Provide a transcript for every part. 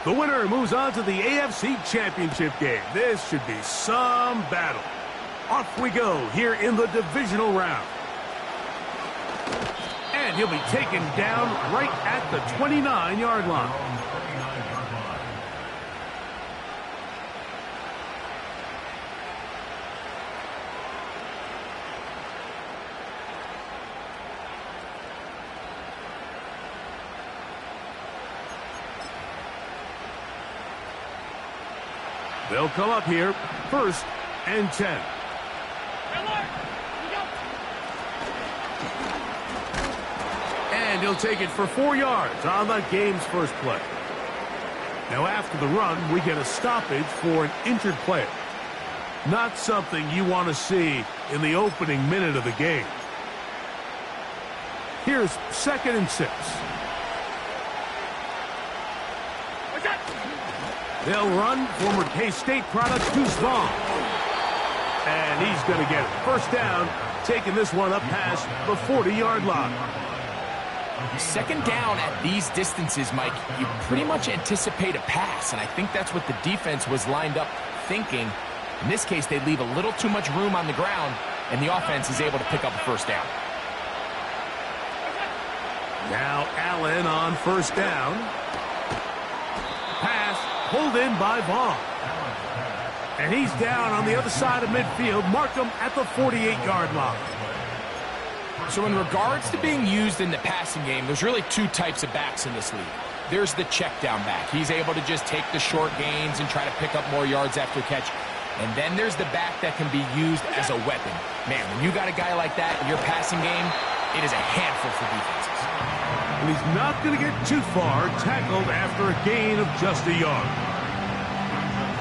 The winner moves on to the AFC Championship game. This should be some battle. Off we go here in the divisional round. And he'll be taken down right at the 29-yard line. They'll come up here, 1st and 10. And he'll take it for 4 yards on the game's first play. Now after the run, we get a stoppage for an injured player. Not something you want to see in the opening minute of the game. Here's 2nd and 6. They'll run former K-State product Deuce Vaughn. And he's going to get it. 1st down, taking this one up past the 40-yard line. 2nd down at these distances, Mike, you pretty much anticipate a pass, and I think that's what the defense was lined up thinking. In this case, they leave a little too much room on the ground, and the offense is able to pick up a 1st down. Now Allen on 1st down. Pass pulled in by Vaughn. And he's down on the other side of midfield. Mark him at the 48-yard line. So in regards to being used in the passing game, there's really 2 types of backs in this league. There's the check down back. He's able to just take the short gains and try to pick up more yards after catch. And then there's the back that can be used as a weapon. Man, when you got a guy like that in your passing game, it is a handful for defenses. And he's not going to get too far, tackled after a gain of just a yard.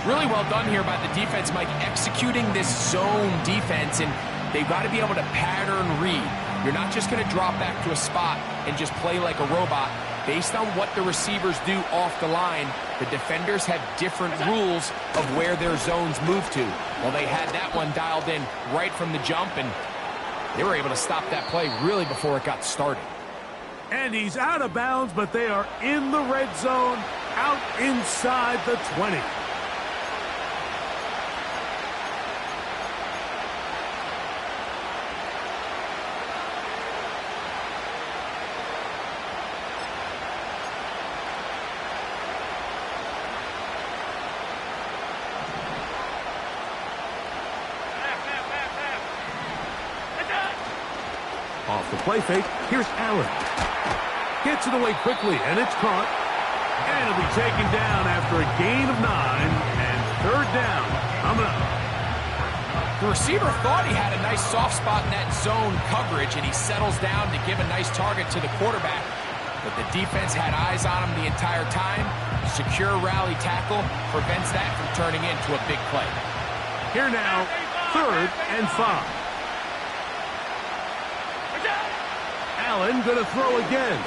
Really well done here by the defense, Mike, executing this zone defense, and they've got to be able to pattern read. You're not just going to drop back to a spot and just play like a robot. Based on what the receivers do off the line, the defenders have different rules of where their zones move to. Well, they had that one dialed in right from the jump, and they were able to stop that play really before it got started. And he's out of bounds, but they are in the red zone, out inside the 20. Off the play fake, here's Allen. Gets it away quickly, and it's caught. And it'll be taken down after a gain of 9, and 3rd down coming up. The receiver thought he had a nice soft spot in that zone coverage, and he settles down to give a nice target to the quarterback. But the defense had eyes on him the entire time. Secure rally tackle prevents that from turning into a big play. Here now, 3rd and 5. Allen going to throw again.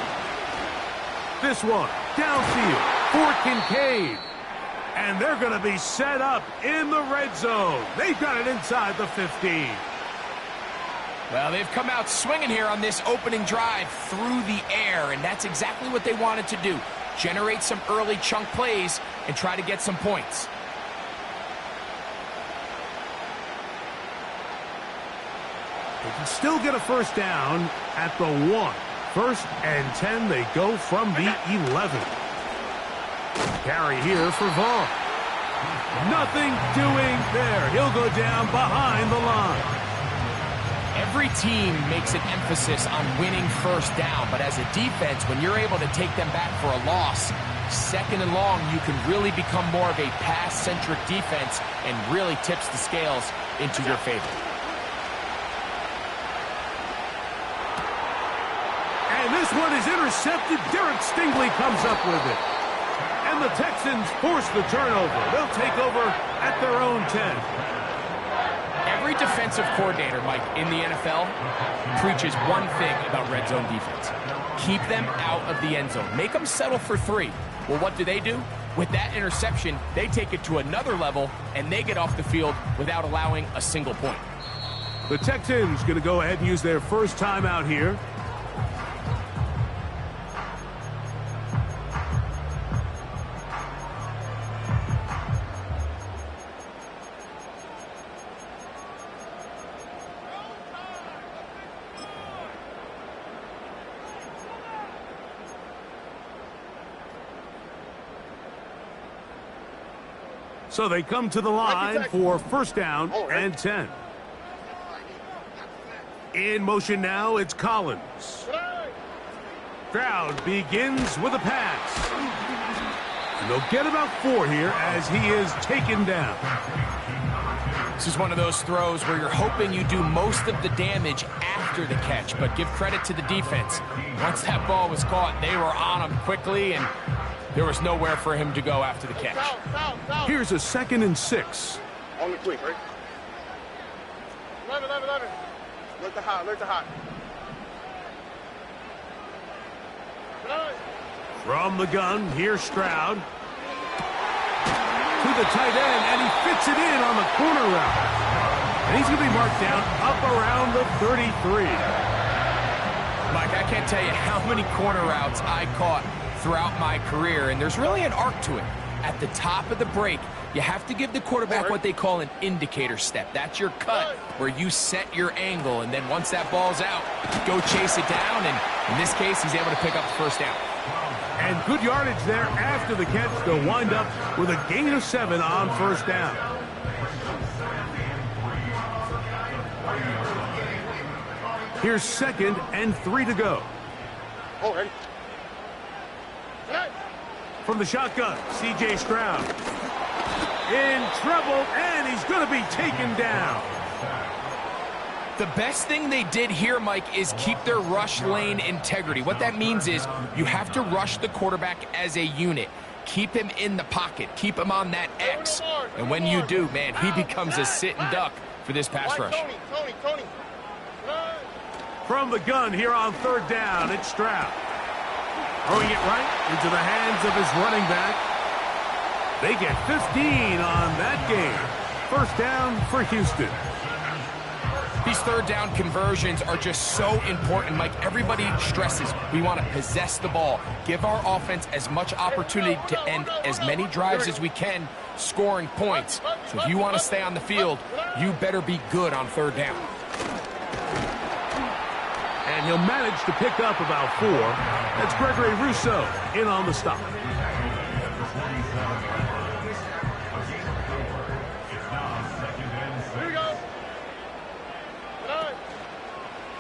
This one downfield for Kincaid. And they're going to be set up in the red zone. They've got it inside the 15. Well, they've come out swinging here on this opening drive through the air, and that's exactly what they wanted to do. Generate some early chunk plays and try to get some points. They can still get a 1st down at the 1. 1st and 10, they go from the 11. Carry here for Vaughn. Nothing doing there. He'll go down behind the line. Every team makes an emphasis on winning 1st down, but as a defense, when you're able to take them back for a loss, 2nd and long, you can really become more of a pass-centric defense and really tips the scales into your favor. And this one is intercepted. Derek Stingley comes up with it. And the Texans force the turnover. They'll take over at their own 10. Every defensive coordinator, Mike, in the NFL preaches one thing about red zone defense. Keep them out of the end zone. Make them settle for 3. Well, what do? With that interception, they take it to another level, and they get off the field without allowing a single point. The Texans going to go ahead and use their first timeout here. So they come to the line for first down and 10. In motion now, it's Collins. Stroud begins with a pass. And they'll get about 4 here as he is taken down. This is one of those throws where you're hoping you do most of the damage after the catch, but give credit to the defense. Once that ball was caught, they were on him quickly, and there was nowhere for him to go after the catch. Here's a 2nd and 6. On the quick, right? 11. Look to hot. From the gun, here's Stroud. To the tight end, and he fits it in on the corner route. And he's going to be marked down up around the 33. Mike, I can't tell you how many corner routes I caught throughout my career, and there's really an arc to it. At the top of the break, you have to give the quarterback what they call an indicator step. That's your cut, where you set your angle, and then once that ball's out, go chase it down, and in this case, he's able to pick up the first down. And good yardage there after the catch. They'll wind up with a gain of 7 on first down. Here's 2nd and 3 to go. Ready. From the shotgun, C.J. Stroud. In trouble, and he's going to be taken down. The best thing they did here, Mike, is keep their rush lane integrity. What that means is you have to rush the quarterback as a unit. Keep him in the pocket. Keep him on that X. And when you do, man, he becomes a sitting duck for this pass rush. Tony. From the gun here on 3rd down, it's Stroud. Throwing it right into the hands of his running back. They get 15 on that game. First down for Houston. These 3rd down conversions are just so important, Mike. Everybody stresses we want to possess the ball, give our offense as much opportunity to end as many drives as we can, scoring points. So if you want to stay on the field, you better be good on 3rd down. And he'll manage to pick up about 4. That's Gregory Rousseau in on the stop.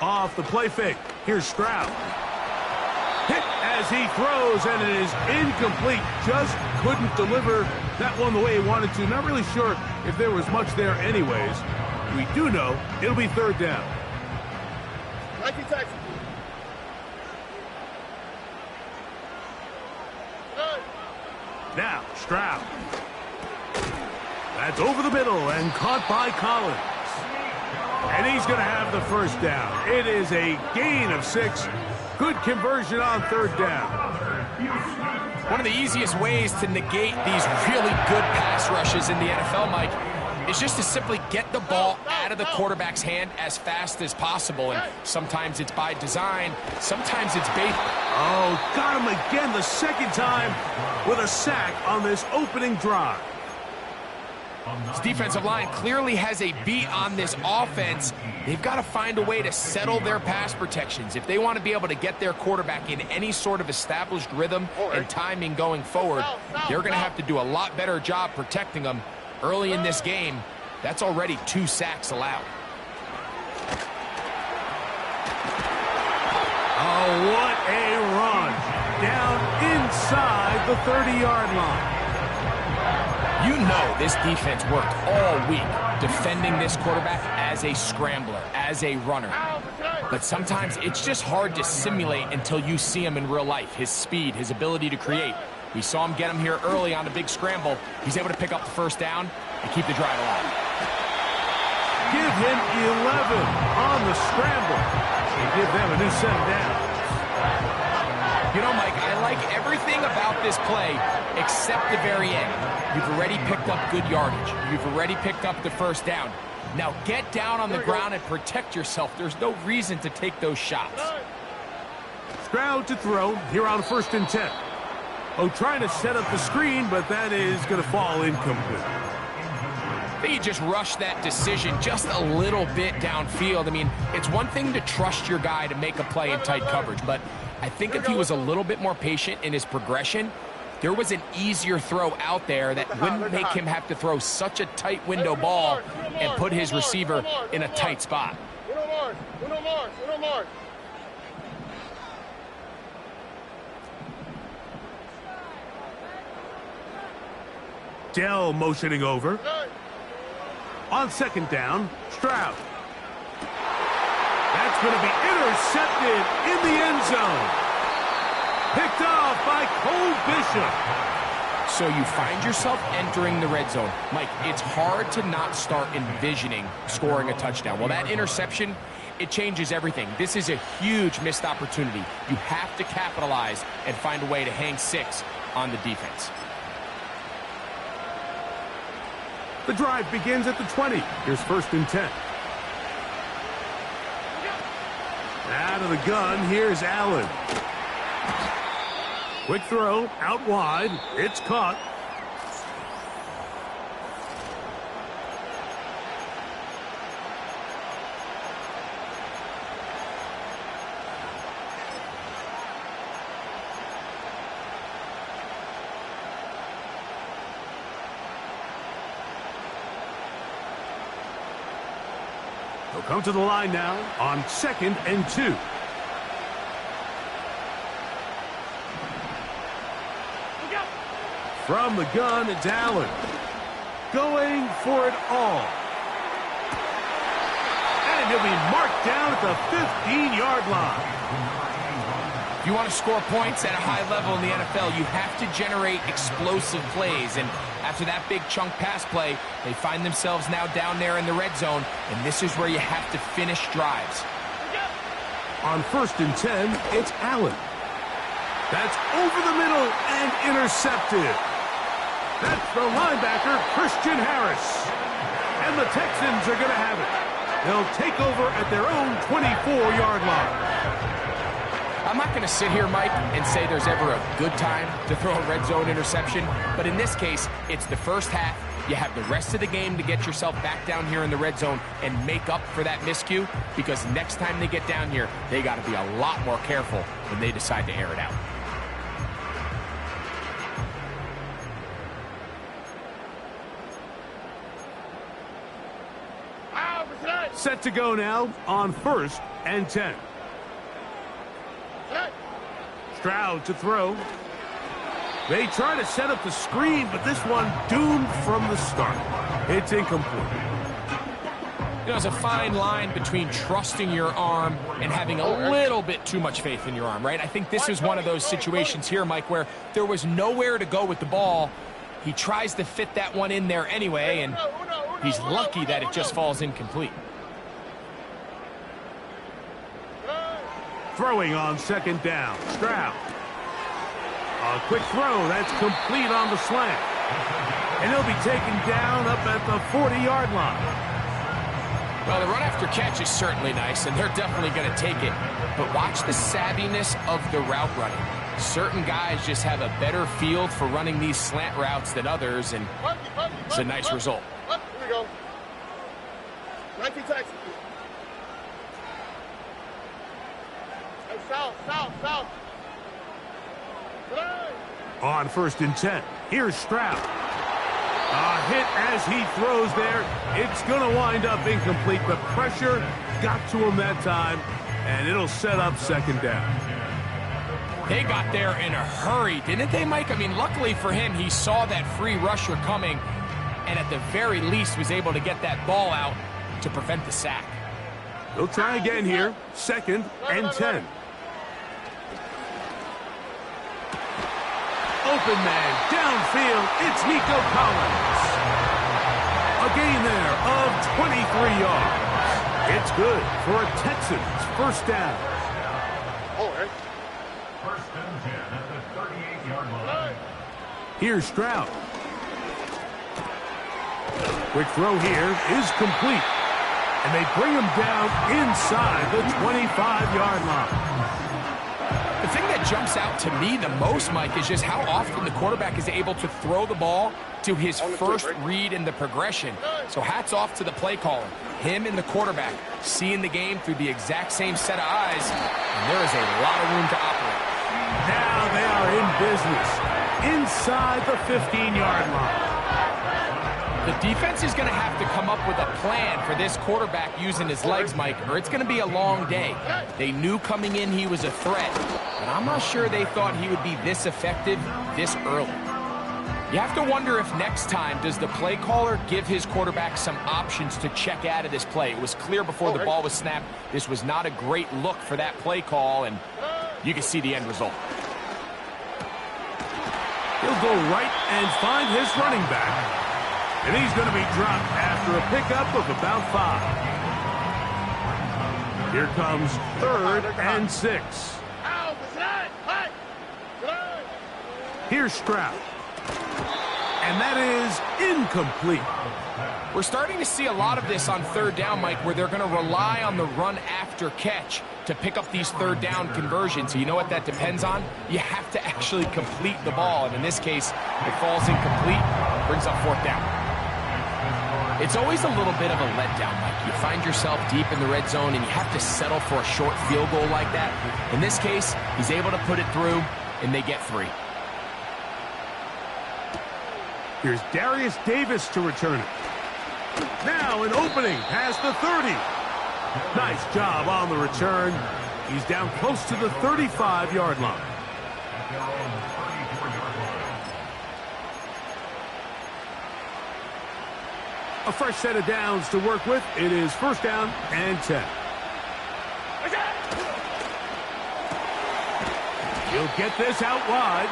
Off the play fake. Here's Stroud. Hit as he throws, and it is incomplete. Just couldn't deliver that one the way he wanted to. Not really sure if there was much there anyways. We do know it'll be 3rd down. Now, Stroud. That's over the middle and caught by Collins. And he's going to have the first down. It is a gain of 6. Good conversion on 3rd down. One of the easiest ways to negate these really good pass rushes in the NFL, Mike, is just to simply get the ball out of the quarterback's hand as fast as possible. And sometimes it's by design, sometimes it's bait. Oh, got him again the 2nd time with a sack on this opening drive. This defensive line clearly has a beat on this offense. They've got to find a way to settle their pass protections. If they want to be able to get their quarterback in any sort of established rhythm and timing going forward, they're going to have to do a lot better job protecting them. Early in this game, that's already 2 sacks allowed. Oh, what a run. Down inside the 30-yard line. You know this defense worked all week defending this quarterback as a scrambler, as a runner. But sometimes it's just hard to simulate until you see him in real life, his speed, his ability to create. We saw him get him here early on a big scramble. He's able to pick up the first down and keep the drive alive. Give him 11 on the scramble and give them a new set of downs. You know, Mike, I like everything about this play except the very end. You've already picked up good yardage. You've already picked up the first down. Now get down on the ground and protect yourself. There's no reason to take those shots. Stroud to throw here on 1st and 10. Oh, trying to set up the screen, but that is going to fall incomplete. I think you just rushed that decision just a little bit downfield. I mean, it's one thing to trust your guy to make a play in tight coverage, but I think if he was a little bit more patient in his progression, there was an easier throw out there that wouldn't make him have to throw such a tight window ball and put his receiver in a tight spot. Uno more. Dell motioning over. On second down, Stroud. That's going to be intercepted in the end zone. Picked off by Cole Bishop. So you find yourself entering the red zone. Mike, it's hard to not start envisioning scoring a touchdown. Well, that interception, it changes everything. This is a huge missed opportunity. You have to capitalize and find a way to hang 6 on the defense. The drive begins at the 20. Here's 1st and 10. Out of the gun, here's Allen. Quick throw, out wide. It's caught. They'll come to the line now on 2nd and 2. From the gun, it's Allen. Going for it all. And he'll be marked down at the 15-yard line. If you want to score points at a high level in the NFL, you have to generate explosive plays. And after that big chunk pass play, they find themselves now down there in the red zone, and this is where you have to finish drives. On 1st and 10, it's Allen. That's over the middle and intercepted. That's the linebacker, Christian Harris. And the Texans are going to have it. They'll take over at their own 24-yard line. I'm not going to sit here, Mike, and say there's ever a good time to throw a red zone interception, but in this case, it's the first half. You have the rest of the game to get yourself back down here in the red zone and make up for that miscue, because next time they get down here, they got to be a lot more careful when they decide to air it out. Set to go now on 1st and 10. Stroud to throw. They try to set up the screen, but this one doomed from the start. It's incomplete. You know, there's a fine line between trusting your arm and having a little bit too much faith in your arm, right? I think this is one of those situations here, Mike, where there was nowhere to go with the ball. He tries to fit that one in there anyway, and he's lucky that it just falls incomplete. Throwing on 2nd down, Stroud. A quick throw, that's complete on the slant. And he'll be taken down up at the 40-yard line. Well, the run after catch is certainly nice, and they're definitely going to take it. But watch the savviness of the route running. Certain guys just have a better field for running these slant routes than others, and it's a nice result. Here we go. 19 Texas. South. On 1st and 10, here's Stroud. A hit as he throws there. It's going to wind up incomplete. The pressure got to him that time, and it'll set up 2nd down. They got there in a hurry, didn't they, Mike? I mean, luckily for him, he saw that free rusher coming, and at the very least was able to get that ball out to prevent the sack. They'll try again here. 2nd and 10. Open man, downfield, it's Nico Collins. A gain there of 23 yards. It's good for a Texans 1st down. First and 10 at the 38-yard line. Here's Stroud. Quick throw here is complete. And they bring him down inside the 25-yard line. The thing that jumps out to me the most, Mike, is just how often the quarterback is able to throw the ball to his first read in the progression. So hats off to the play caller. Him and the quarterback seeing the game through the exact same set of eyes, and there is a lot of room to operate. Now they are in business. inside the 15-yard line. The defense is going to have to come up with a plan for this quarterback using his legs, Mike, or it's going to be a long day. They knew coming in he was a threat, but I'm not sure they thought he would be this effective this early. You have to wonder if next time, does the play caller give his quarterback some options to check out of this play? It was clear before the ball was snapped, this was not a great look for that play call, and you can see the end result. He'll go right and find his running back. And he's going to be dropped after a pickup of about 5. Here comes 3rd and 6. Here's Stroud. And that is incomplete. We're starting to see a lot of this on 3rd down, Mike, where they're going to rely on the run after catch to pick up these 3rd down conversions. You know what that depends on? You have to actually complete the ball. And in this case, it falls incomplete, brings up 4th down. It's always a little bit of a letdown, Mike. You find yourself deep in the red zone and you have to settle for a short field goal like that. In this case, he's able to put it through, and they get 3. Here's Darius Davis to return it. Now an opening past the 30. Nice job on the return. He's down close to the 35-yard line. A fresh set of downs to work with. It is 1st down and 10. He'll get this out wide.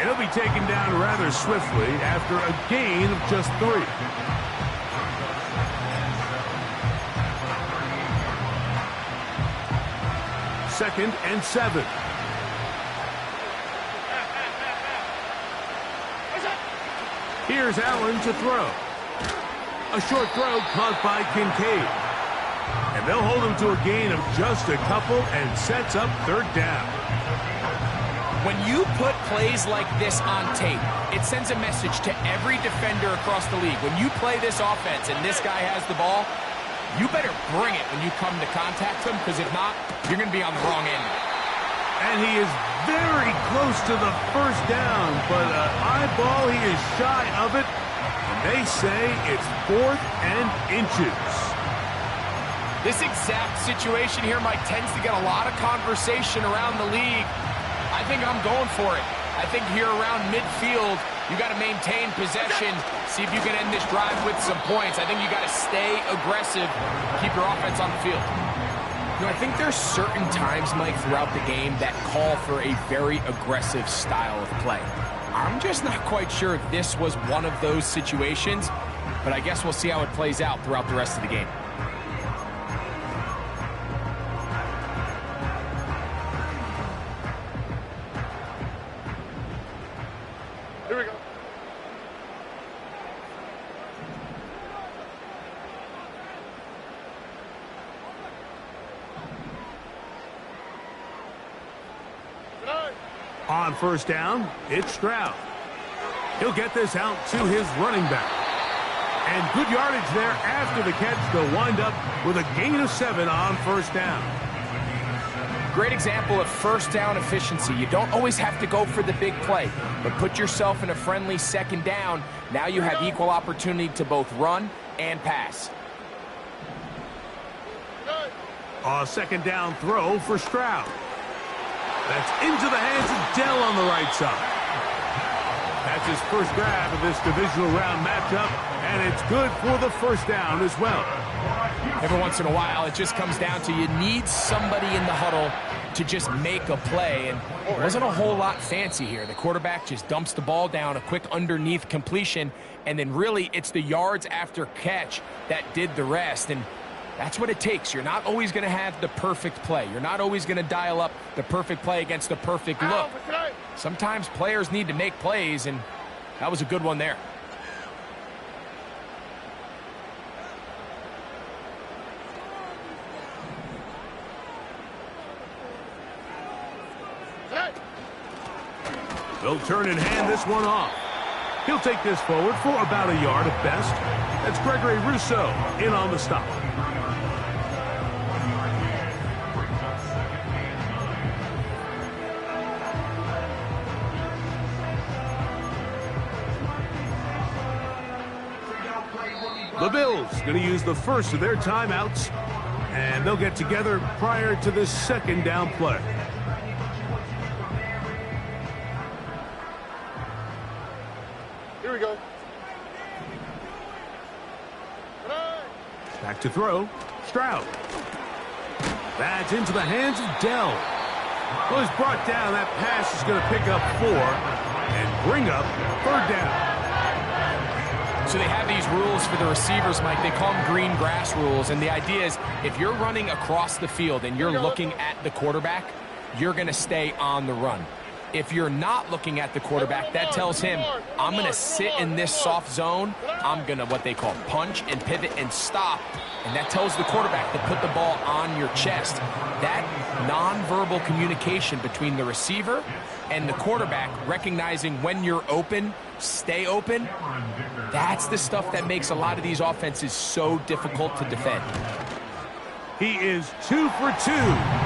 And he'll be taken down rather swiftly after a gain of just 3. Second and 7. Here's Allen to throw. A short throw caught by Kincaid. And they'll hold him to a gain of just a couple and sets up 3rd down. When you put plays like this on tape, it sends a message to every defender across the league. When you play this offense and this guy has the ball, you better bring it when you come to contact him, because if not, you're going to be on the wrong end. And he is very close to the 1st down, but an eyeball, he is shy of it. And they say it's 4th and inches. This exact situation here, Mike, tends to get a lot of conversation around the league. I think I'm going for it. I think here around midfield, you got to maintain possession, see if you can end this drive with some points. I think you got to stay aggressive, keep your offense on the field. You know, I think there's certain times, Mike, throughout the game that call for a very aggressive style of play. I'm just not quite sure if this was one of those situations, but I guess we'll see how it plays out throughout the rest of the game. Here we go. On 1st down, it's Stroud. He'll get this out to his running back. And good yardage there after the catch. They'll wind up with a gain of 7 on 1st down. Great example of 1st down efficiency. You don't always have to go for the big play, but put yourself in a friendly 2nd down. Now you have equal opportunity to both run and pass. A 2nd down throw for Stroud. That's into the hands of Dell on the right side. That's his first grab of this divisional round matchup, and it's good for the 1st down as well. Every once in a while, it just comes down to you need somebody in the huddle to just make a play, and it wasn't a whole lot fancy here. The quarterback just dumps the ball down, a quick underneath completion, and then really it's the yards after catch that did the rest, and that's what it takes. You're not always going to have the perfect play. You're not always going to dial up the perfect play against the perfect look. Sometimes players need to make plays, and that was a good one there. They'll turn and hand this one off. He'll take this forward for about a yard at best. That's Gregory Rousseau in on the stop. The Bills going to use the first of their timeouts, and they'll get together prior to the second down play. Here we go. Back to throw. Stroud. That's into the hands of Dell. Well, he's brought down. That pass is going to pick up 4 and bring up third down. So they have these rules for the receivers, Mike. They call them green grass rules. And the idea is if you're running across the field and you're looking at the quarterback, you're going to stay on the run. If you're not looking at the quarterback, that tells him, I'm going to sit in this soft zone. I'm going to what they call punch and pivot and stop. And that tells the quarterback to put the ball on your chest. That nonverbal communication between the receiver and the quarterback, recognizing when you're open, stay open, that's the stuff that makes a lot of these offenses so difficult to defend. He is 2 for 2.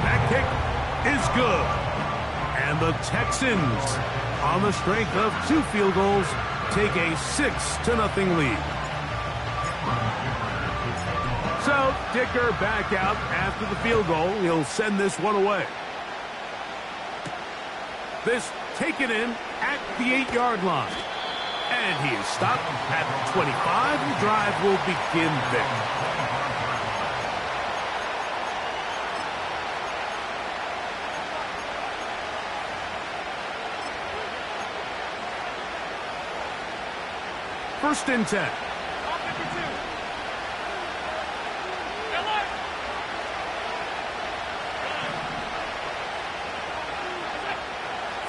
That kick is good. And the Texans, on the strength of 2 field goals, take a 6-0 lead. So, Dicker back out after the field goal. He'll send this one away. This taken in at the 8-yard line. And he is stopped at the 25. The drive will begin there. First and 10.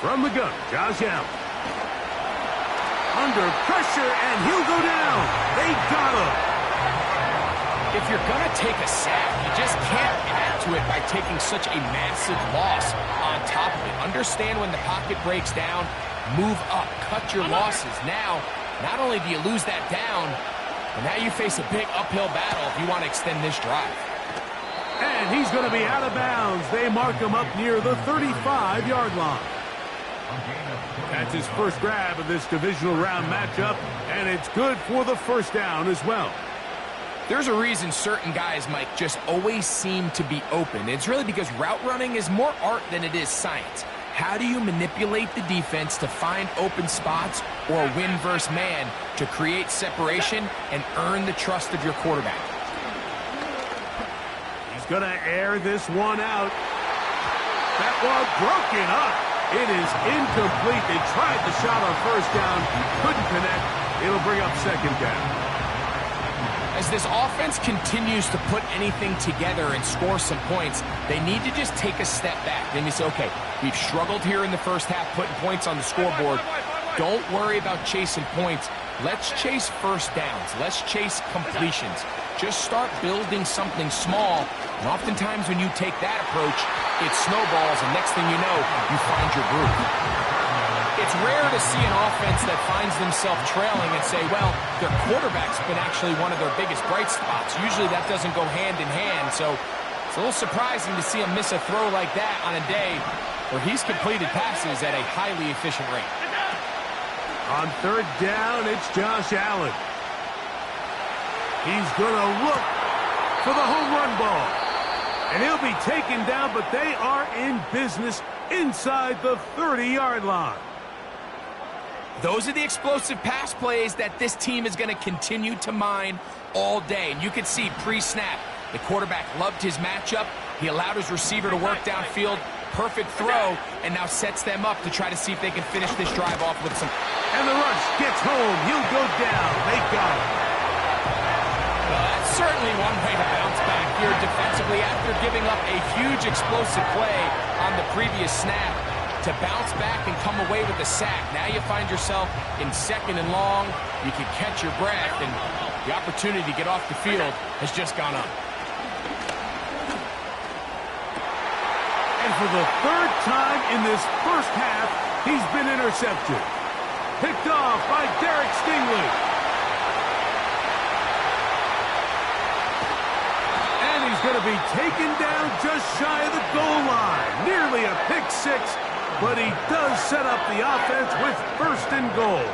From the gun, Josh Allen. Under pressure, and he'll go down. They got him. If you're going to take a sack, you just can't add to it by taking such a massive loss on top of it. Understand when the pocket breaks down, move up, cut your losses. Now, not only do you lose that down, but now you face a big uphill battle if you want to extend this drive. And he's going to be out of bounds. They mark him up near the 35-yard line. That's his first grab of this divisional round matchup, and it's good for the first down as well. There's a reason certain guys, Mike, just always seem to be open. It's really because route running is more art than it is science. How do you manipulate the defense to find open spots or win versus man to create separation and earn the trust of your quarterback? He's going to air this one out. That one broken up. It is incomplete. They tried the shot on first down, couldn't connect. It'll bring up second down. As this offense continues to put anything together and score some points, they need to just take a step back. Then you say, okay, we've struggled here in the first half putting points on the scoreboard. Don't worry about chasing points. Let's chase first downs. Let's chase completions. Just start building something small. And oftentimes when you take that approach, it snowballs, and next thing you know, you find your groove. It's rare to see an offense that finds themselves trailing and say, well, their quarterback's been actually one of their biggest bright spots. Usually that doesn't go hand in hand, so it's a little surprising to see him miss a throw like that on a day where he's completed passes at a highly efficient rate. On third down, it's Josh Allen. He's going to look for the home run ball. And he'll be taken down, but they are in business inside the 30-yard line. Those are the explosive pass plays that this team is going to continue to mine all day. And you can see pre-snap, the quarterback loved his matchup. He allowed his receiver to work downfield. Perfect throw, and now sets them up to try to see if they can finish this drive off with some. And the rush gets home. He'll go down. They got him. Well, that's certainly one way to bounce back here defensively after giving up a huge explosive play on the previous snap. To bounce back and come away with a sack. Now you find yourself in second and long. You can catch your breath, and the opportunity to get off the field has just gone up. And for the third time in this first half, he's been intercepted. Picked off by Derek Stingley. And he's going to be taken down just shy of the goal line. Nearly a pick six, but he does set up the offense with first and goal.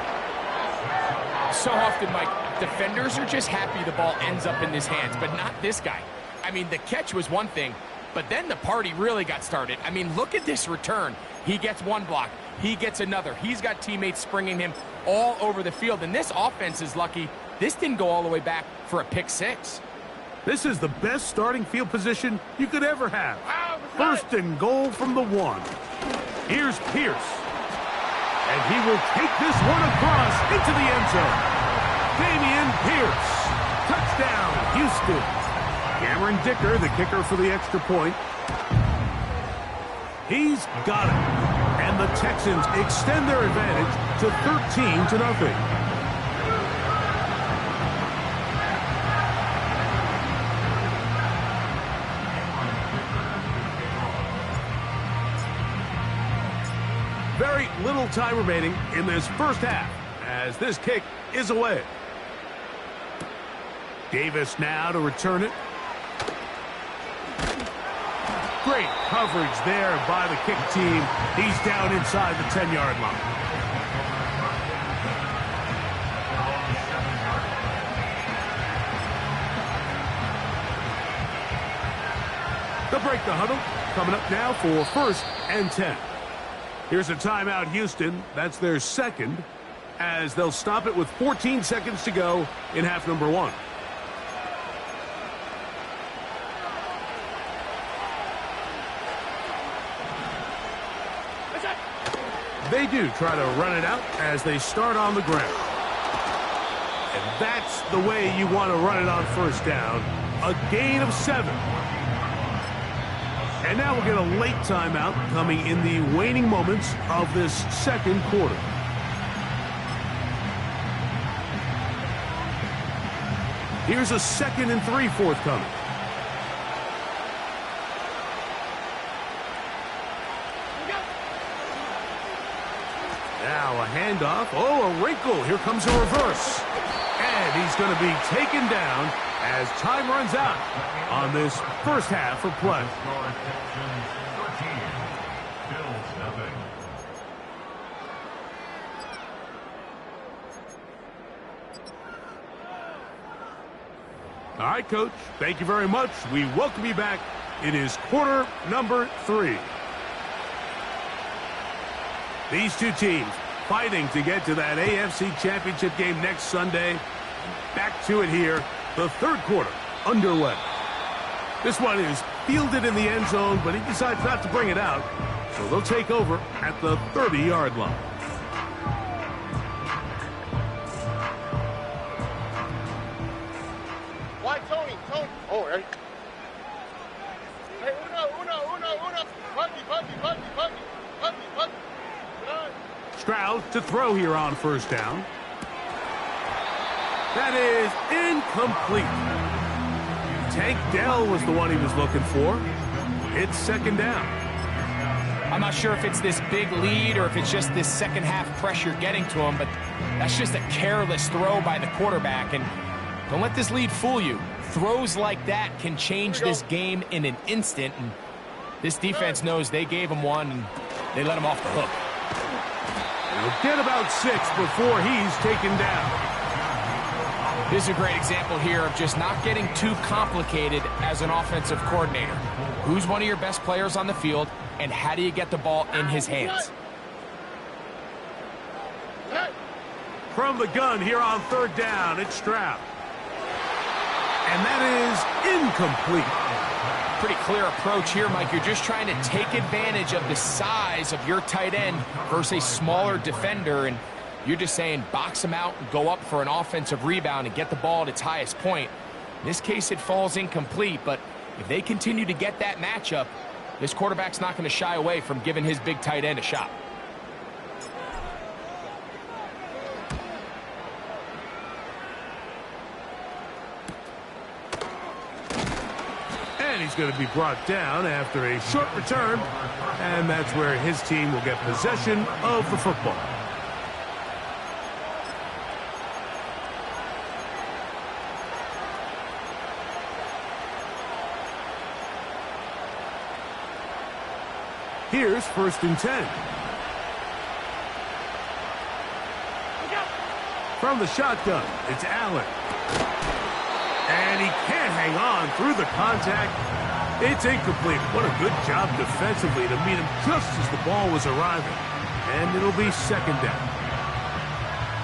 So often, Mike, defenders are just happy the ball ends up in his hands, but not this guy. I mean, the catch was one thing, but then the party really got started. I mean, look at this return. He gets one block. He gets another. He's got teammates springing him all over the field, and this offense is lucky this didn't go all the way back for a pick six. This is the best starting field position you could ever have. First and goal from the 1. Here's Pierce. And he will take this one across into the end zone. Damian Pierce. Touchdown, Houston. Cameron Dicker, the kicker for the extra point. He's got it. And the Texans extend their advantage to 13-0. Very little time remaining in this first half as this kick is away. Davis now to return it. Great coverage there by the kick team. He's down inside the 10-yard line. They'll break the huddle. Coming up now for 1st and 10. Here's a timeout, Houston. That's their second, as they'll stop it with 14 seconds to go in half number 1. They do try to run it out as they start on the ground. And that's the way you want to run it on first down. A gain of 7. And now we'll get a late timeout coming in the waning moments of this second quarter. Here's a 2nd and 3 forthcoming. Now a handoff. Oh, a wrinkle. Here comes a reverse. And he's going to be taken down as time runs out on this first half of play. All right, Coach. Thank you very much. We welcome you back. It is quarter number 3. These two teams fighting to get to that AFC Championship game next Sunday. Back to it here. The third quarter underway. This one is fielded in the end zone, but he decides not to bring it out. So they'll take over at the 30-yard line. Why, Tony? Oh, right. Hey, uno. Puppy. Stroud to throw here on first down. That is incomplete. Tank Dell was the one he was looking for. It's second down. I'm not sure if it's this big lead or if it's just this second half pressure getting to him, but that's just a careless throw by the quarterback. And don't let this lead fool you. Throws like that can change this game in an instant. And this defense knows they gave him one and they let him off the hook. He'll get about 6 before he's taken down. This is a great example here of just not getting too complicated as an offensive coordinator. Who's one of your best players on the field, and how do you get the ball in his hands? From the gun here on third down, it's Stroud. And that is incomplete. Pretty clear approach here, Mike. You're just trying to take advantage of the size of your tight end versus a smaller defender, and you're just saying box him out and go up for an offensive rebound and get the ball at its highest point. In this case, it falls incomplete, but if they continue to get that matchup, this quarterback's not going to shy away from giving his big tight end a shot. And he's going to be brought down after a short return, and that's where his team will get possession of the football. Here's 1st and 10. From the shotgun, it's Allen. And he can't hang on through the contact. It's incomplete. What a good job defensively to meet him just as the ball was arriving. And it'll be second down.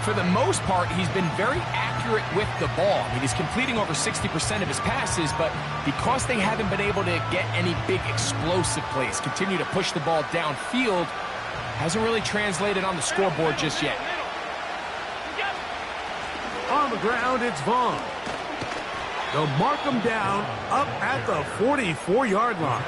For the most part, he's been very accurate with the ball. I mean, he's completing over 60% of his passes, but because they haven't been able to get any big explosive plays, continue to push the ball downfield, hasn't really translated on the scoreboard just yet. On the ground, it's Vaughn. They'll mark him down up at the 44-yard line.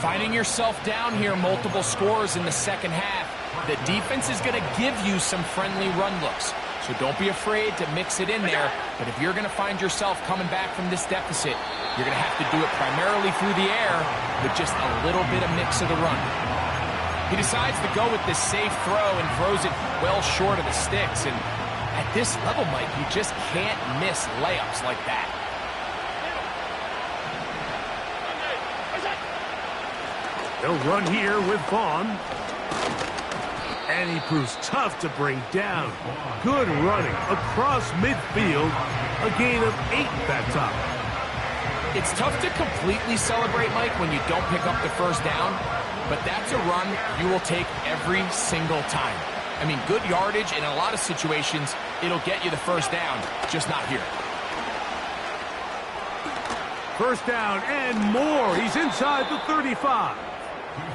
Finding yourself down here, multiple scores in the second half. The defense is going to give you some friendly run looks, so don't be afraid to mix it in there. But if you're going to find yourself coming back from this deficit, you're going to have to do it primarily through the air with just a little bit of mix of the run. He decides to go with this safe throw and throws it well short of the sticks. And at this level, Mike, you just can't miss layups like that. They'll run here with Vaughn. And he proves tough to bring down. Good running across midfield. A gain of 8 that time. It's tough to completely celebrate, Mike, when you don't pick up the first down. But that's a run you will take every single time. I mean, good yardage in a lot of situations, it'll get you the first down, just not here. First down and more. He's inside the 35.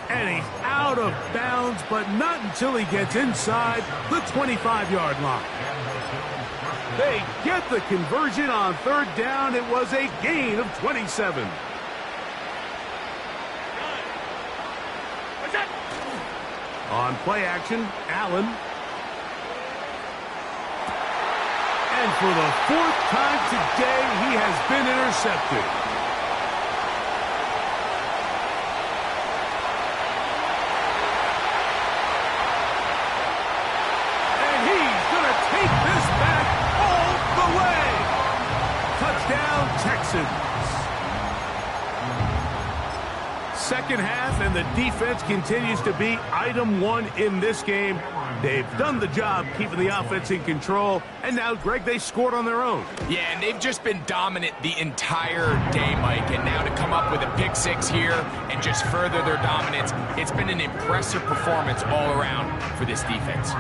And he's out of bounds, but not until he gets inside the 25-yard line. They get the conversion on third down. It was a gain of 27. On play action, Allen. And for the 4th time today, he has been intercepted. And he's going to take this back all the way. Touchdown, Texans. Second half, and the defense continues to be item one in this game. They've done the job keeping the offense in control, and now, Greg, they scored on their own. Yeah, and they've just been dominant the entire day, Mike, and now to come up with a pick six here and just further their dominance, it's been an impressive performance all around for this defense.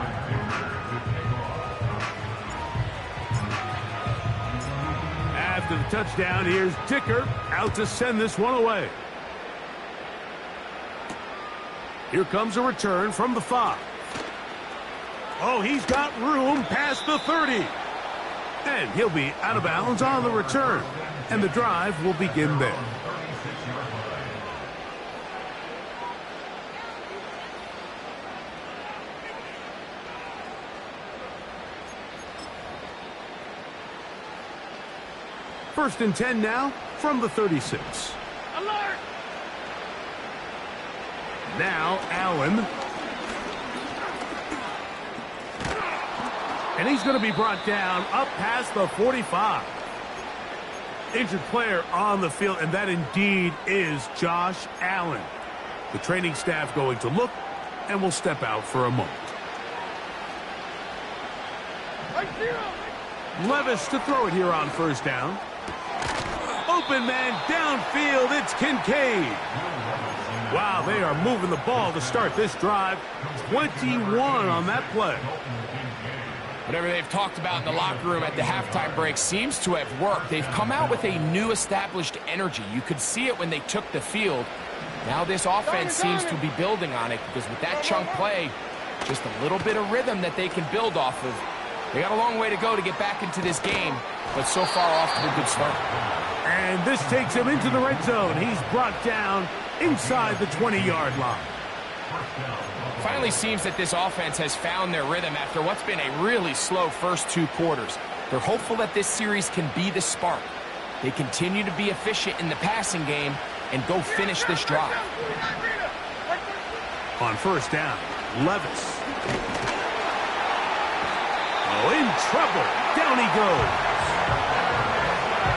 After the touchdown, here's Dicker out to send this one away. Here comes a return from the 5. Oh, he's got room past the 30. And he'll be out of bounds on the return. And the drive will begin there. First and 10 now from the 36. Alert! Now Allen. And he's going to be brought down up past the 45. Injured player on the field, and that indeed is Josh Allen. The training staff going to look and will step out for a moment. Levis to throw it here on first down. Open man downfield, it's Kincaid. Wow, they are moving the ball to start this drive. 21 on that play. Whatever they've talked about in the locker room at the halftime break seems to have worked. They've come out with a new established energy. You could see it when they took the field. Now this offense seems to be building on it because with that chunk play, just a little bit of rhythm that they can build off of. They got a long way to go to get back into this game, but so far off to a good start. And this takes him into the red zone. He's brought down inside the 20-yard line. Finally seems that this offense has found their rhythm after what's been a really slow first 2 quarters. They're hopeful that this series can be the spark. They continue to be efficient in the passing game and go finish this drive. On first down, Levis. Oh, in trouble. Down he goes.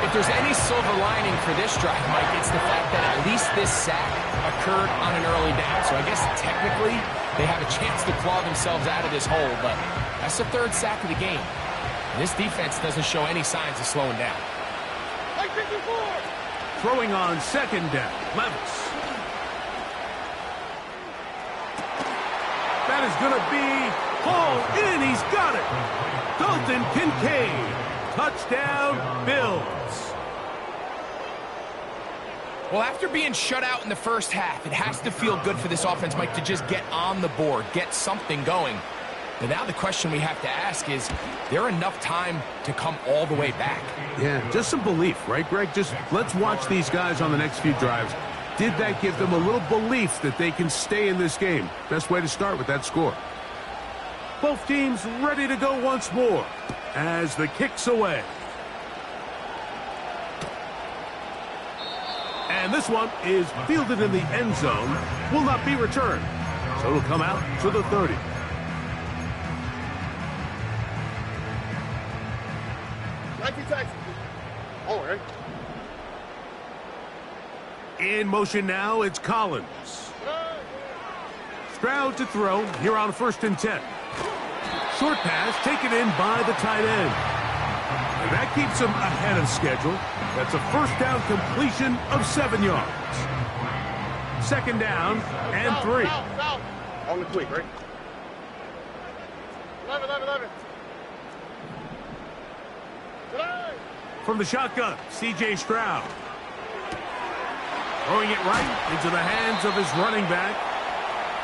If there's any silver lining for this drive, Mike, it's the fact that at least this sack occurred on an early down. So I guess technically they have a chance to claw themselves out of this hole, but That's the third sack of the game. This defense doesn't show any signs of slowing down. Throwing on second down, Levis. That is going to be hauled in. He's got it. Dalton Kincaid. Touchdown, Bills. Well, after being shut out in the first half, it has to feel good for this offense, Mike, to just get on the board, get something going. But now the question we have to ask is there enough time to come all the way back? Yeah, just some belief, right, Greg? Just let's watch these guys on the next few drives. Did that give them a little belief that they can stay in this game? Best way to start with that score. Both teams ready to go once more as the kick's away. And this one is fielded in the end zone. Will not be returned. So it'll come out to the 30. Oh, right. In motion now, it's Collins. Stroud to throw here on 1st and 10. Short pass taken in by the tight end. And that keeps him ahead of schedule. That's a first down completion of 7 yards. 2nd down and 3. On the quick, right? 11. From the shotgun, C.J. Stroud. Throwing it right into the hands of his running back.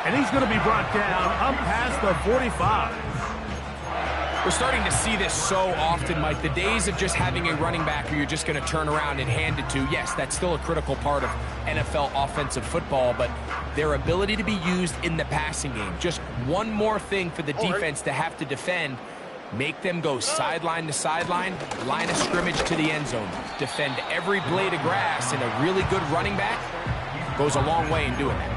And he's going to be brought down up past the 45. We're starting to see this so often, Mike. The days of just having a running back who you're just going to turn around and hand it to, yes, that's still a critical part of NFL offensive football, but their ability to be used in the passing game, just one more thing for the defense to have to defend, make them go sideline to sideline, line of scrimmage to the end zone, defend every blade of grass, and a really good running back goes a long way in doing that.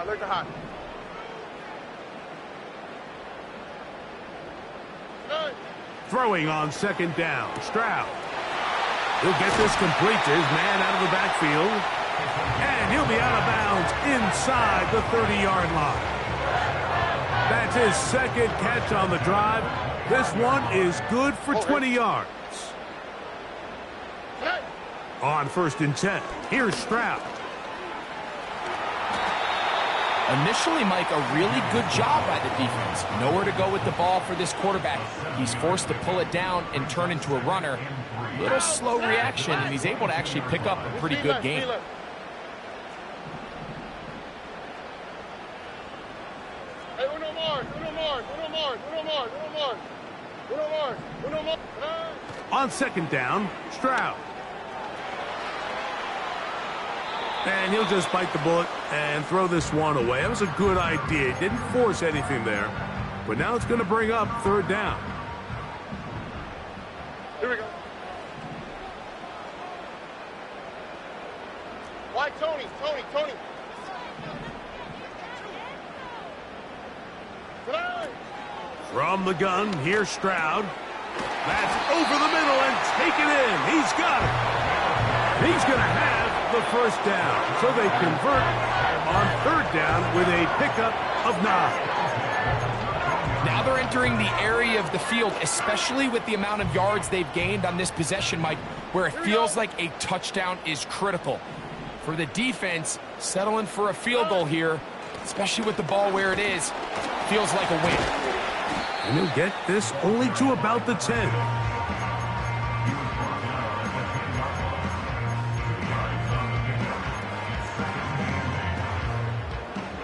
Look at hot. Throwing on 2nd down, Stroud. He'll get this complete to his man out of the backfield. And he'll be out of bounds inside the 30-yard line. That's his 2nd catch on the drive. This one is good for 20 yards. On 1st and 10, here's Stroud. Initially, Mike, a really good job by the defense. Nowhere to go with the ball for this quarterback. He's forced to pull it down and turn into a runner. Little slow reaction, and he's able to actually pick up a pretty good game. On 2nd down, Stroud. And he'll just bite the bullet and throw this one away. That was a good idea. He didn't force anything there. But now it's going to bring up 3rd down. Here we go. Why Tony? From the gun, here's Stroud. That's over the middle and taken in. He's got it. He's going to have the 1st down. So they convert on 3rd down with a pickup of 9. Now they're entering the area of the field, especially with the amount of yards they've gained on this possession, Mike, where it feels like a touchdown is critical. For the defense, settling for a field goal here, especially with the ball where it is, feels like a win. And he'll get this only to about the 10.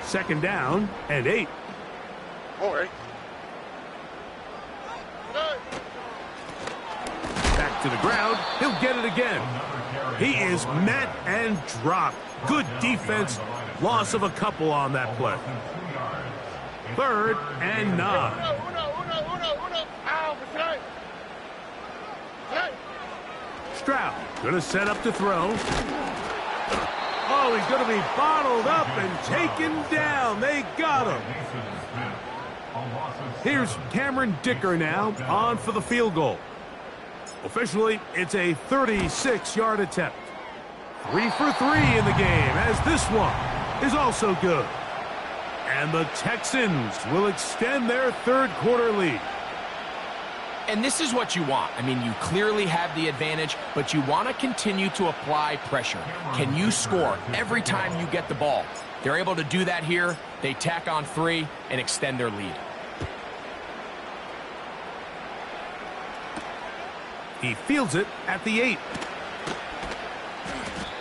Second down and 8. All right. Back to the ground. He'll get it again. He is met and dropped. Good defense. Loss of a couple on that play. 3rd and 9. Stroud going to set up to throw. Oh, he's going to be bottled up and taken down. They got him. Here's Cameron Dicker now on for the field goal. Officially, it's a 36-yard attempt. 3 for 3 in the game, as this one is also good. And the Texans will extend their third quarter lead. And this is what you want. I mean, you clearly have the advantage, but you want to continue to apply pressure. Can you score every time you get the ball? They're able to do that here. They tack on 3 and extend their lead. He fields it at the 8.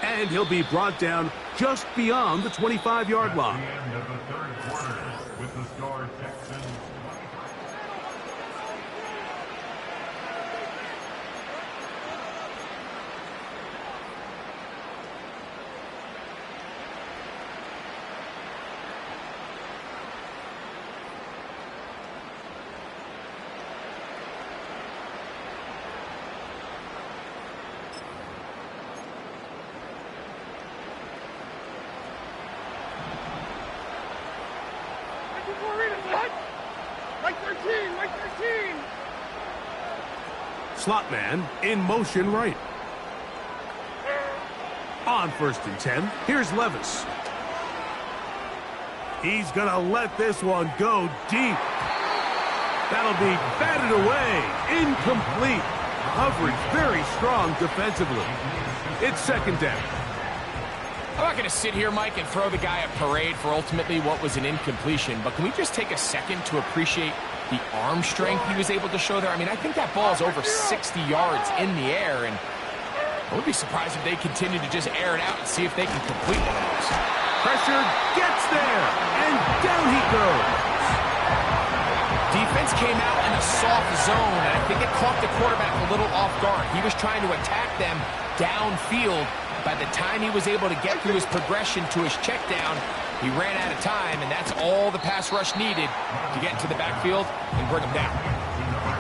And he'll be brought down just beyond the 25-yard line. At the end of the third quarter, with the score Texans 25. Right 13, right 13. Slot man in motion right. On 1st and 10, here's Levis. He's going to let this one go deep. That'll be batted away. Incomplete. Coverage very strong defensively. It's 2nd down. I'm not going to sit here, Mike, and throw the guy a parade for ultimately what was an incompletion, but can we just take a second to appreciate the arm strength he was able to show there? I mean, I think that ball is over 60 yards in the air, and I would be surprised if they continue to just air it out and see if they can complete one of those. Pressure gets there, and down he goes. Defense came out in a soft zone, and I think it caught the quarterback a little off guard. He was trying to attack them downfield. By the time he was able to get through his progression to his check down, he ran out of time, and that's all the pass rush needed to get into the backfield and bring him down.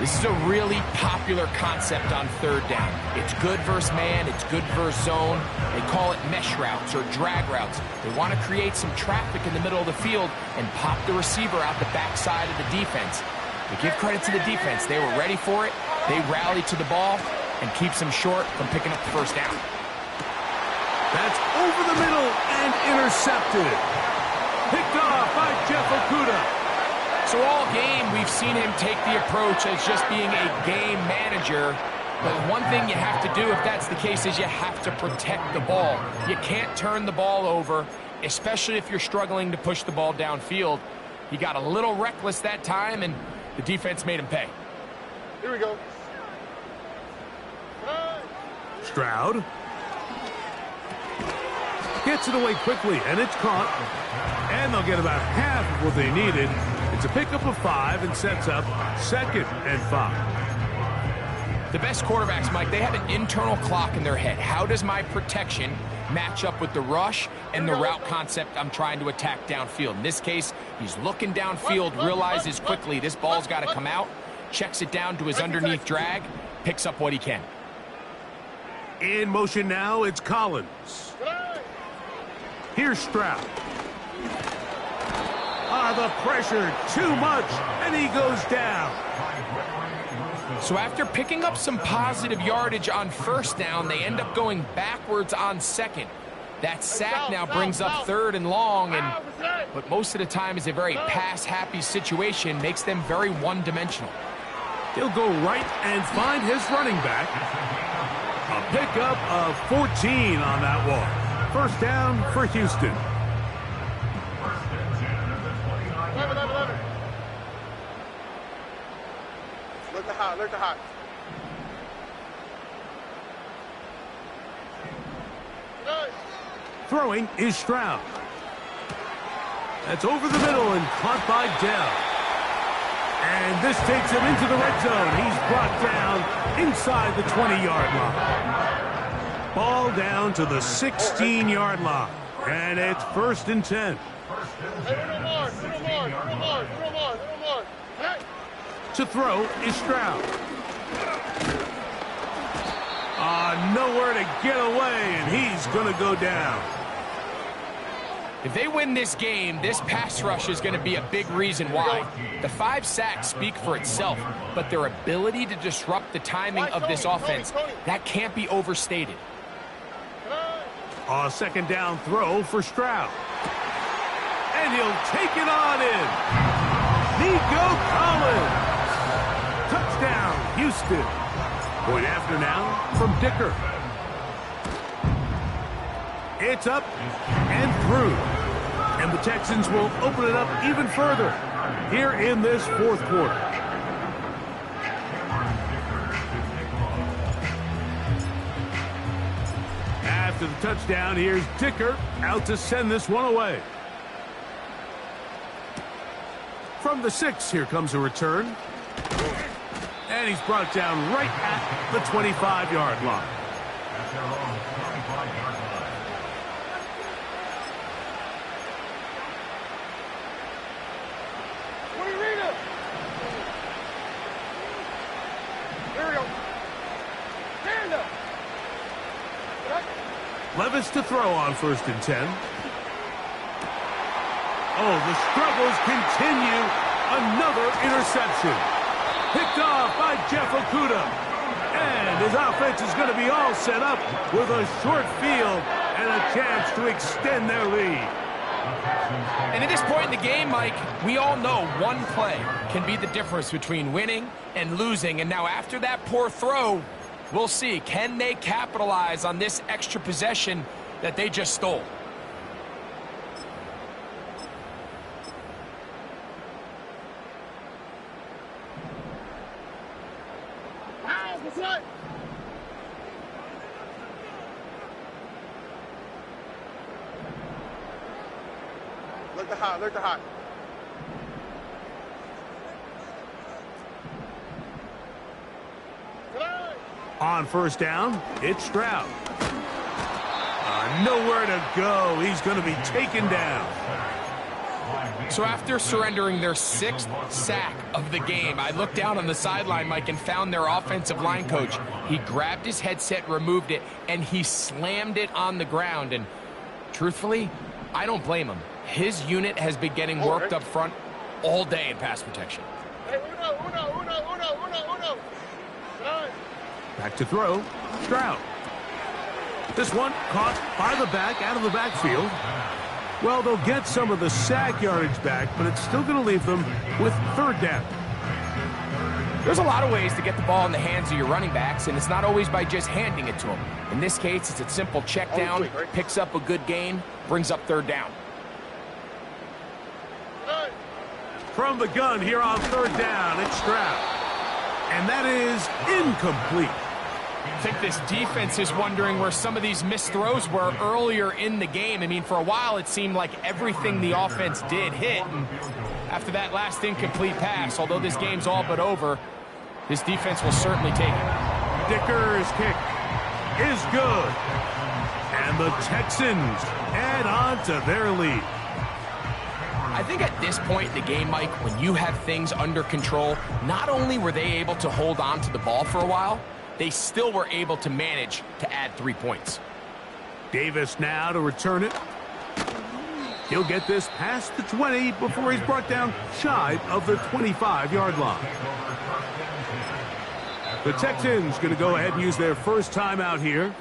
This is a really popular concept on 3rd down. It's good versus man, it's good versus zone. They call it mesh routes or drag routes. They want to create some traffic in the middle of the field and pop the receiver out the backside of the defense. But give credit to the defense. They were ready for it. They rallied to the ball and keeps them short from picking up the 1st down. That's over the middle and intercepted. Picked off by Jeff Okudah. So all game, we've seen him take the approach as just being a game manager. But one thing you have to do if that's the case is you have to protect the ball. You can't turn the ball over, especially if you're struggling to push the ball downfield. He got a little reckless that time, and the defense made him pay. Here we go. Stroud gets it away quickly, and it's caught. And they'll get about half of what they needed. It's a pickup of 5 and sets up 2nd and 5. The best quarterbacks, Mike, they have an internal clock in their head. How does my protection match up with the rush and the route concept I'm trying to attack downfield? In this case, he's looking downfield, realizes quickly this ball's got to come out, checks it down to his underneath drag, picks up what he can. In motion now, it's Collins. Here's Stroud. The pressure, too much, and he goes down. So after picking up some positive yardage on 1st down, they end up going backwards on 2nd. That sack now brings up 3rd and long, and but most of the time is a very pass-happy situation, makes them very one-dimensional. He'll go right and find his running back. A pickup of 14 on that one. 1st down for Houston. 11. Look the hot. Throwing is Stroud. That's over the middle and caught by Dell. And this takes him into the red zone. He's brought down inside the 20-yard line. Ball down to the 16-yard line. And it's 1st and 10. Little more. Hey. To throw is Stroud. Nowhere to get away, and he's going to go down. If they win this game, this pass rush is going to be a big reason why. The 5 sacks speak for itself, but their ability to disrupt the timing of this offense, that can't be overstated. A second down throw for Stroud. And he'll take it on in. Nico Collins. Touchdown, Houston. Point after now from Dicker. It's up and through. And the Texans will open it up even further here in this fourth quarter. After the touchdown, here's Dicker out to send this one away. From the 6, here comes a return. And he's brought down right at the 25-yard line. At their own 25-yard line. What do you read it? There we go. Stand up. Levis to throw on 1st and 10. Oh, the struggles continue. Another interception. Picked off by Jeff Okudah. And his offense is going to be all set up with a short field and a chance to extend their lead. And at this point in the game, Mike, we all know one play can be the difference between winning and losing. And now after that poor throw, we'll see, can they capitalize on this extra possession that they just stole? Look the hot. On 1st down, it's Stroud. Nowhere to go. He's going to be taken down. So after surrendering their 6th sack of the game, I looked down on the sideline, Mike, and found their offensive line coach. He grabbed his headset, removed it, and he slammed it on the ground. And truthfully, I don't blame him. His unit has been getting worked up front all day in pass protection. Hey, uno. Back to throw, Stroud. This one caught by the back out of the backfield. Well, they'll get some of the sack yardage back, but it's still going to leave them with 3rd down. There's a lot of ways to get the ball in the hands of your running backs, and it's not always by just handing it to them. In this case, it's a simple check down, picks up a good gain, brings up 3rd down. From the gun here on 3rd down, it's Stroud. And that is incomplete. I think this defense is wondering where some of these missed throws were earlier in the game. I mean, for a while, it seemed like everything the offense did hit. And after that last incomplete pass, although this game's all but over, this defense will certainly take it. Dicker's kick is good. And the Texans add on to their lead. I think at this point in the game, Mike, when you have things under control, not only were they able to hold on to the ball for a while, they still were able to manage to add 3 points. Davis now to return it. He'll get this past the 20 before he's brought down shy of the 25-yard line. The Texans going to go ahead and use their first timeout here.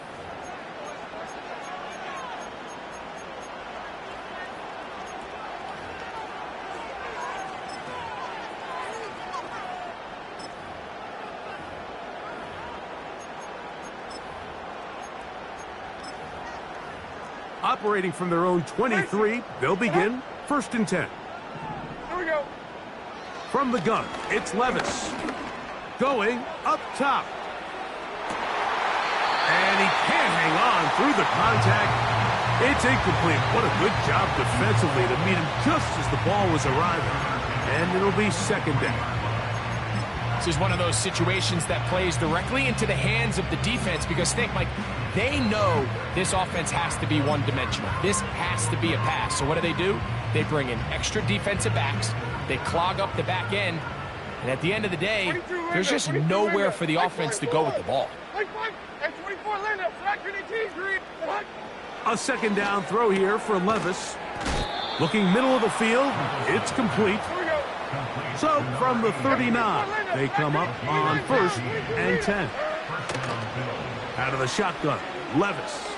Operating from their own 23, they'll begin 1st and 10. Here we go. From the gun, it's Levis. Going up top. And he can't hang on through the contact. It's incomplete. What a good job defensively to meet him just as the ball was arriving. And it'll be 2nd down. This is one of those situations that plays directly into the hands of the defense because think, Mike, they know this offense has to be one-dimensional. This has to be a pass. So what do? They bring in extra defensive backs. They clog up the back end. And at the end of the day, there's just nowhere for the offense to go with the ball. A 2nd down throw here for Levis. Looking middle of the field. It's complete. So from the 39, they come up on 1st and 10. Out of the shotgun, Levis.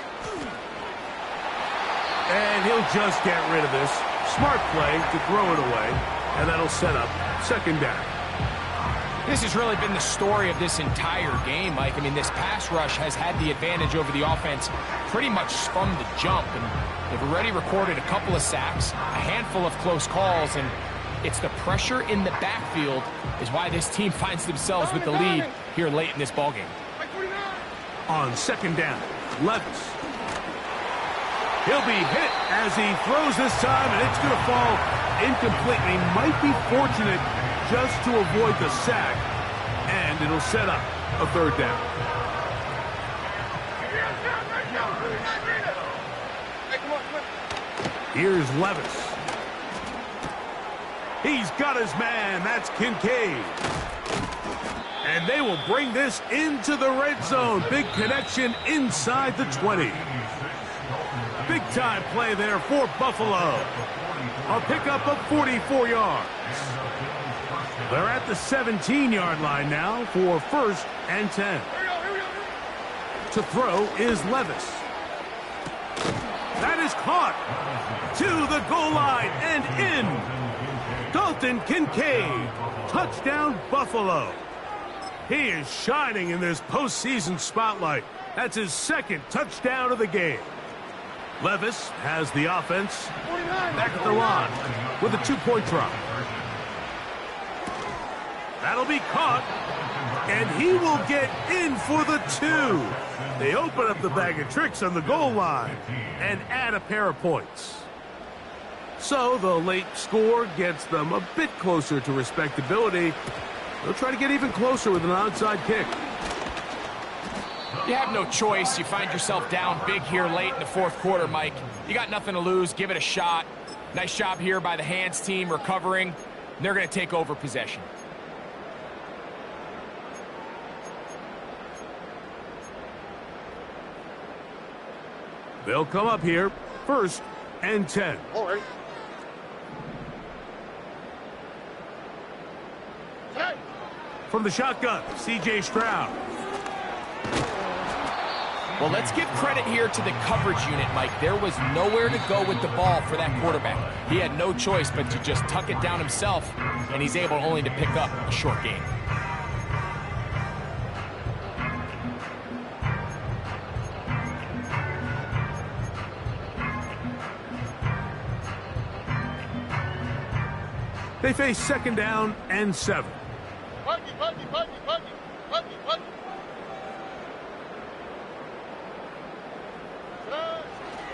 And he'll just get rid of this. Smart play to throw it away. And that'll set up second down. This has really been the story of this entire game, Mike. I mean, this pass rush has had the advantage over the offense pretty much from the jump. And they've already recorded a couple of sacks, a handful of close calls, and it's the pressure in the backfield is why this team finds themselves with the lead here late in this ballgame. On second down, Levis. He'll be hit as he throws this time, and it's going to fall incomplete. He might be fortunate just to avoid the sack, and it'll set up a third down. Here's Levis. He's got his man. That's Kincaid. And they will bring this into the red zone. Big connection inside the 20. Big-time play there for Buffalo. A pickup of 44 yards. They're at the 17-yard line now for 1st and 10. To throw is Levis. That is caught to the goal line and in. Dalton Kincaid. Touchdown, Buffalo. He is shining in this postseason spotlight. That's his second touchdown of the game. Levis has the offense back at the line with a 2-point try. That'll be caught, and he will get in for the 2. They open up the bag of tricks on the goal line and add a pair of points. So the late score gets them a bit closer to respectability. They'll try to get even closer with an onside kick. You have no choice. You find yourself down big here late in the fourth quarter, Mike. You got nothing to lose. Give it a shot. Nice job here by the hands team recovering. They're going to take over possession. They'll come up here, 1st and 10. All right. From the shotgun, C.J. Stroud. Well, let's give credit here to the coverage unit, Mike. There was nowhere to go with the ball for that quarterback. He had no choice but to just tuck it down himself, and he's able only to pick up a short gain. They face 2nd down and 7.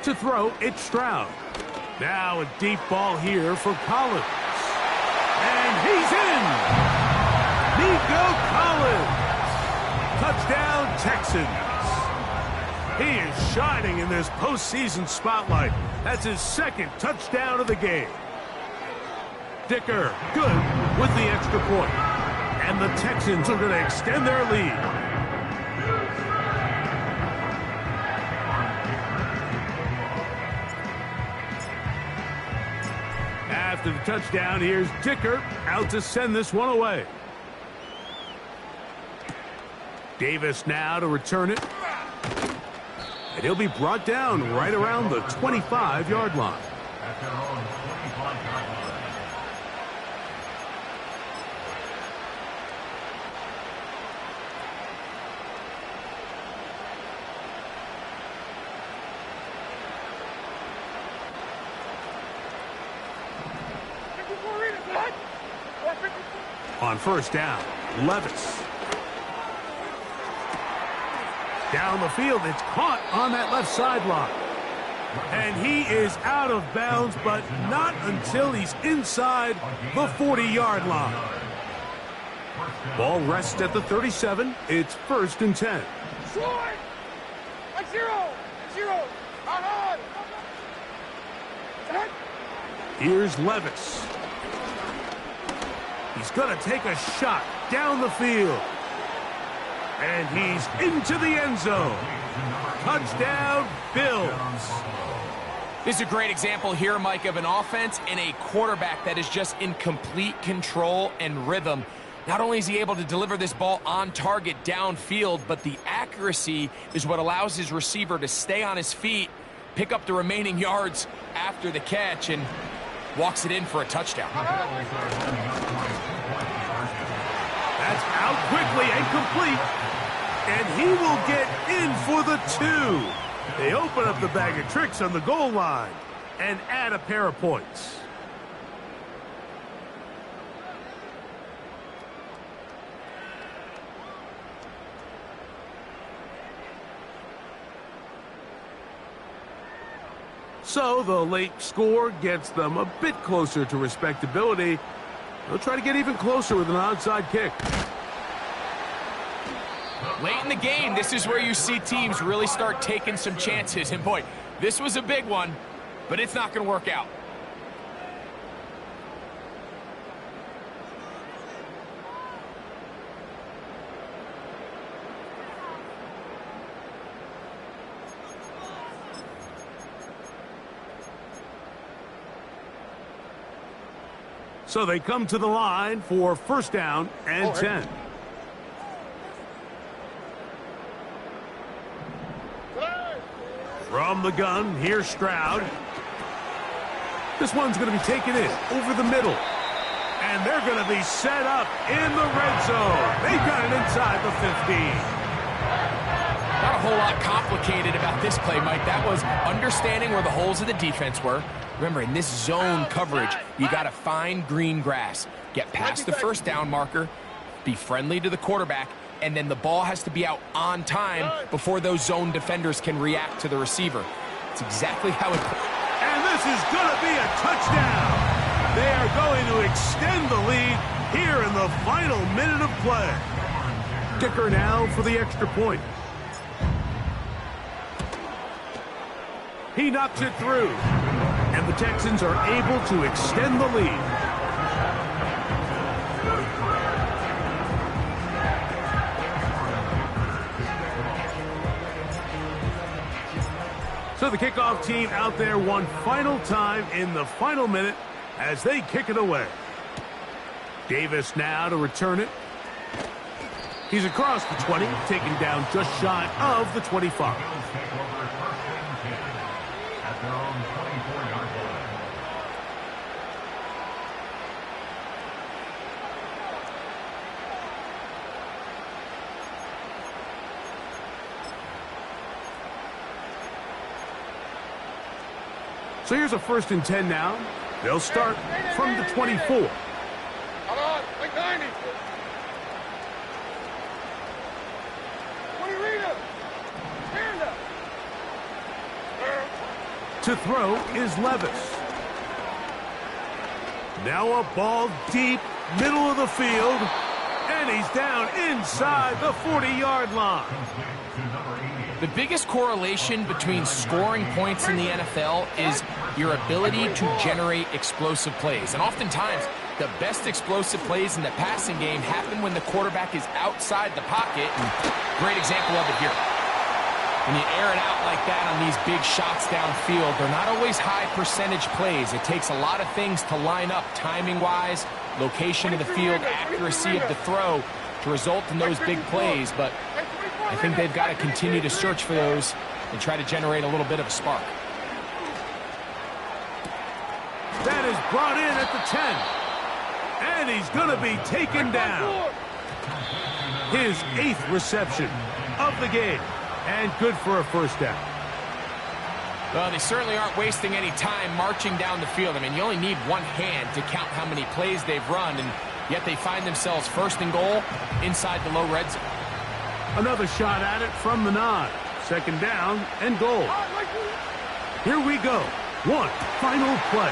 To throw, it's Stroud. Now a deep ball here for Collins. And he's in! Nico Collins! Touchdown, Texans. He is shining in this postseason spotlight. That's his 2nd touchdown of the game. Dicker, good with the extra point. And the Texans are going to extend their lead. After the touchdown, here's Dicker out to send this one away. Davis now to return it. And he'll be brought down right around the 25-yard line. On 1st down, Levis. Down the field, it's caught on that left sideline. And he is out of bounds, but not until he's inside the 40-yard line. Ball rests at the 37. It's 1st and 10. Short! Like zero! Zero! On! Here's Levis. He's going to take a shot down the field. And he's into the end zone. Touchdown, Bills. This is a great example here, Mike, of an offense and a quarterback that is just in complete control and rhythm. Not only is he able to deliver this ball on target downfield, but the accuracy is what allows his receiver to stay on his feet pick up the remaining yards after the catch and walks it in for a touchdown. That's out quickly and complete. And he will get in for the 2. They open up the bag of tricks on the goal line and add a pair of points. So the late score gets them a bit closer to respectability. They'll try to get even closer with an onside kick. Late in the game, this is where you see teams really start taking some chances. And boy, this was a big one, but it's not going to work out. So they come to the line for first down and 10. From the gun, here's Stroud. This one's going to be taken in over the middle. And they're going to be set up in the red zone. They've got it inside the 15. Not a whole lot complicated about this play, Mike. That was understanding where the holes of the defense were. Remember, in this zone coverage, you got to find green grass. Get past the first down marker, be friendly to the quarterback, and then the ball has to be out on time before those zone defenders can react to the receiver. It's exactly how it... And this is going to be a touchdown. They are going to extend the lead here in the final minute of play. Kicker now for the extra point. He knocks it through. And the Texans are able to extend the lead. So the kickoff team out there one final time in the final minute as they kick it away. Davis now to return it. He's across the 20, taken down just shy of the 25. So here's a 1st and 10 now. They'll start from the 24. Hold on, like 90. What do you read him? Stand up. To throw is Levis. Now a ball deep, middle of the field, and he's down inside the 40-yard line. The biggest correlation between scoring points in the NFL is your ability to generate explosive plays. And oftentimes, the best explosive plays in the passing game happen when the quarterback is outside the pocket. And great example of it here. When you air it out like that on these big shots downfield, they're not always high percentage plays. It takes a lot of things to line up timing-wise, location of the field, accuracy of the throw to result in those big plays. But I think they've got to continue to search for those and try to generate a little bit of a spark. That is brought in at the 10. And he's going to be taken down. His 8th reception of the game. And good for a first down. Well, they certainly aren't wasting any time marching down the field. I mean, you only need one hand to count how many plays they've run, and yet they find themselves 1st and goal inside the low red zone. Another shot at it from the 9. 2nd down and goal. Here we go. One final play.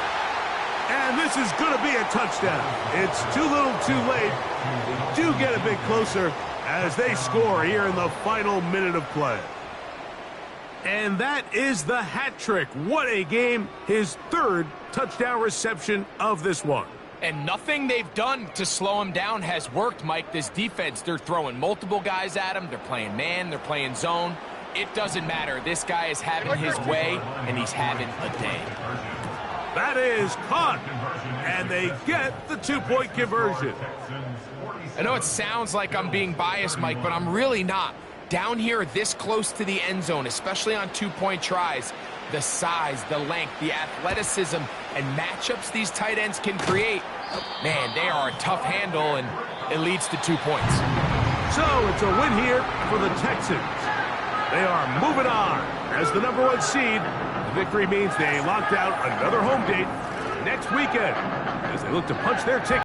And this is going to be a touchdown. It's too little too late. They do get a bit closer as they score here in the final minute of play. And that is the hat trick. What a game. His 3rd touchdown reception of this one. And nothing they've done to slow him down has worked, Mike. This defense, they're throwing multiple guys at him. They're playing man. They're playing zone. It doesn't matter. This guy is having his way, and he's having a day. That is caught. And they get the 2-point conversion. I know it sounds like I'm being biased, Mike, but I'm really not. Down here this close to the end zone, especially on 2-point tries, the size, the length, the athleticism, and matchups these tight ends can create, man, they are a tough handle, and it leads to 2 points. So it's a win here for the Texans. They are moving on as the #1 seed. The victory means they locked out another home date next weekend as they look to punch their ticket